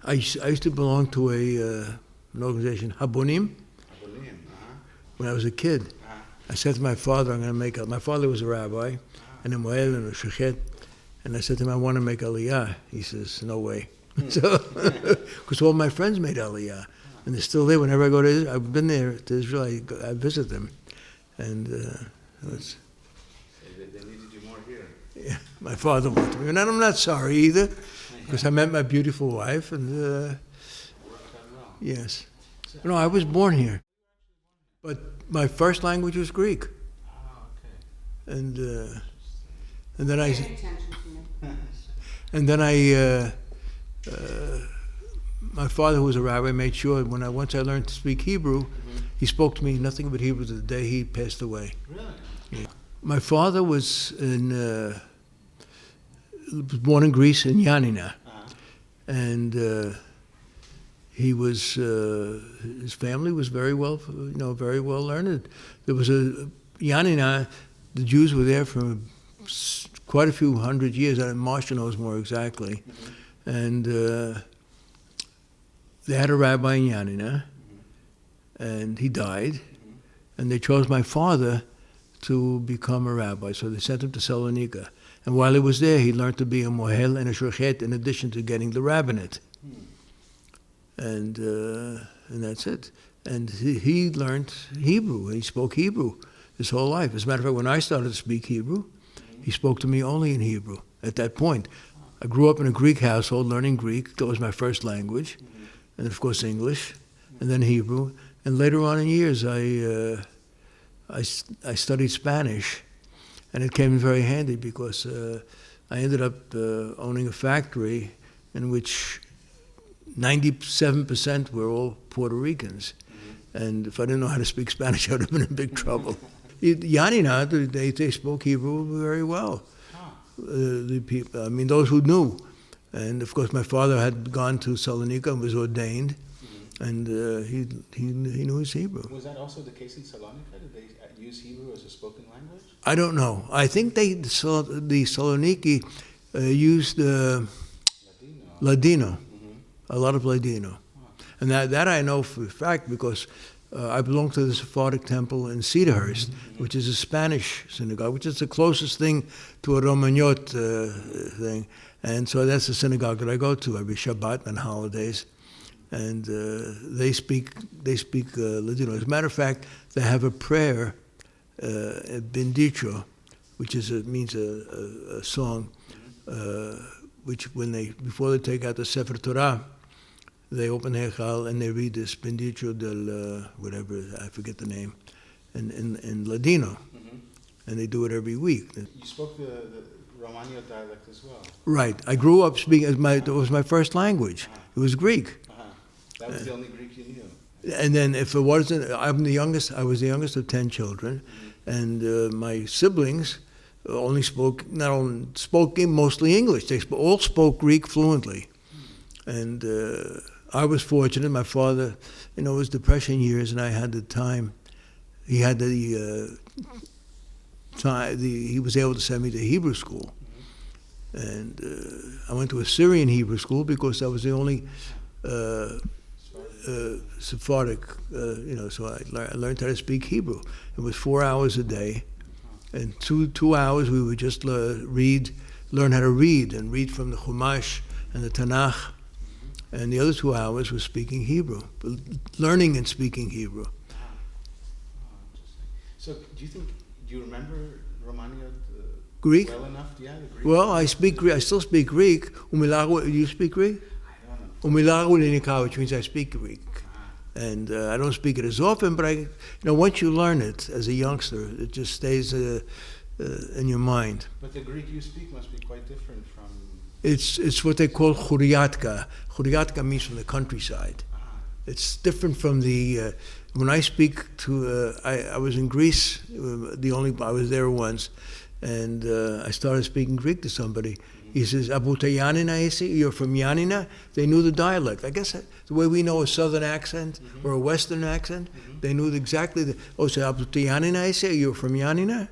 I used to belong to an organization, Habonim. When I was a kid. I said to my father, I'm going to make my father was a rabbi, and a moel and a shechet, and I said to him, I want to make aliyah. He says, no way. So, because all my friends made aliyah, and they're still there. Whenever I go to Israel, I've been there to Israel, I visit them, and it's. They needed you more here. Yeah, my father wanted me, and I'm not sorry either, because I met my beautiful wife, and Worked out well. yes, no, I was born here, but my first language was Greek, Okay. and then I. Pay attention to me. And then my father, who was a rabbi, made sure once I learned to speak Hebrew, he spoke to me nothing but Hebrew to the day he passed away. Really? Yeah. My father was born in Greece in Janina, and he was his family was very well learned. There was Janina. The Jews were there for quite a few hundred years. Marsha knows more exactly. And they had a rabbi in Janina, and he died. And they chose my father to become a rabbi. So they sent him to Salonika. And while he was there, he learned to be a mohel and a shochet in addition to getting the rabbinate. And that's it. And he learned Hebrew. He spoke Hebrew his whole life. As a matter of fact, when I started to speak Hebrew, he spoke to me only in Hebrew at that point. I grew up in a Greek household, learning Greek. That was my first language. And of course English, and then Hebrew. And later on in years, I studied Spanish. And it came in very handy because I ended up owning a factory in which 97% were all Puerto Ricans. And if I didn't know how to speak Spanish, I would have been in big trouble. Janina, they spoke Hebrew very well. The people, I mean, those who knew. And of course, my father had gone to Salonika and was ordained, and he knew his Hebrew. Was that also the case in Salonika? Did they use Hebrew as a spoken language? I don't know. I think the Saloniki used Ladino, a lot of Ladino. And that I know for a fact because I belong to the Sephardic temple in Cedarhurst, which is a Spanish synagogue, which is the closest thing to a Romaniote thing. And so that's the synagogue that I go to every Shabbat and holidays. And they speak Ladino. As a matter of fact, they have a prayer, Bendito, which means a song, which before they take out the Sefer Torah, they open Hechal and they read this Bendito del whatever, I forget the name, in Ladino, and they do it every week. You spoke the Romaniote dialect as well. Right. I grew up speaking. It was my first language. It was Greek. That was the only Greek you knew. And then if it wasn't, I'm the youngest. I was the youngest of 10 children, and my siblings spoke mostly English. They all spoke Greek fluently, and I was fortunate. My father, it was Depression years, and I had the time. He had the time. He was able to send me to Hebrew school, and I went to a Syrian Hebrew school because that was the only Sephardic. So I learned how to speak Hebrew. It was 4 hours a day, and two hours we would just learn how to read and read from the Chumash and the Tanakh. And the other 2 hours was speaking Hebrew, learning and speaking Hebrew. So do you remember Romaniote Greek? well enough? Yeah, the Greek. Well, I speak Greek. I still speak Greek. Do you speak Greek? I don't know. Which means I speak Greek. And I don't speak it as often, but once you learn it as a youngster, it just stays in your mind. But the Greek you speak must be quite different from... It's what they call churiatka. Churiatka means from the countryside. It's different from the... when I speak to... I was in Greece, I was there once, and I started speaking Greek to somebody. He says, Abuta Janina, you're from Janina? They knew the dialect. I guess the way we know a southern accent or a western accent, they knew exactly so Abuta Janina, you're from Janina?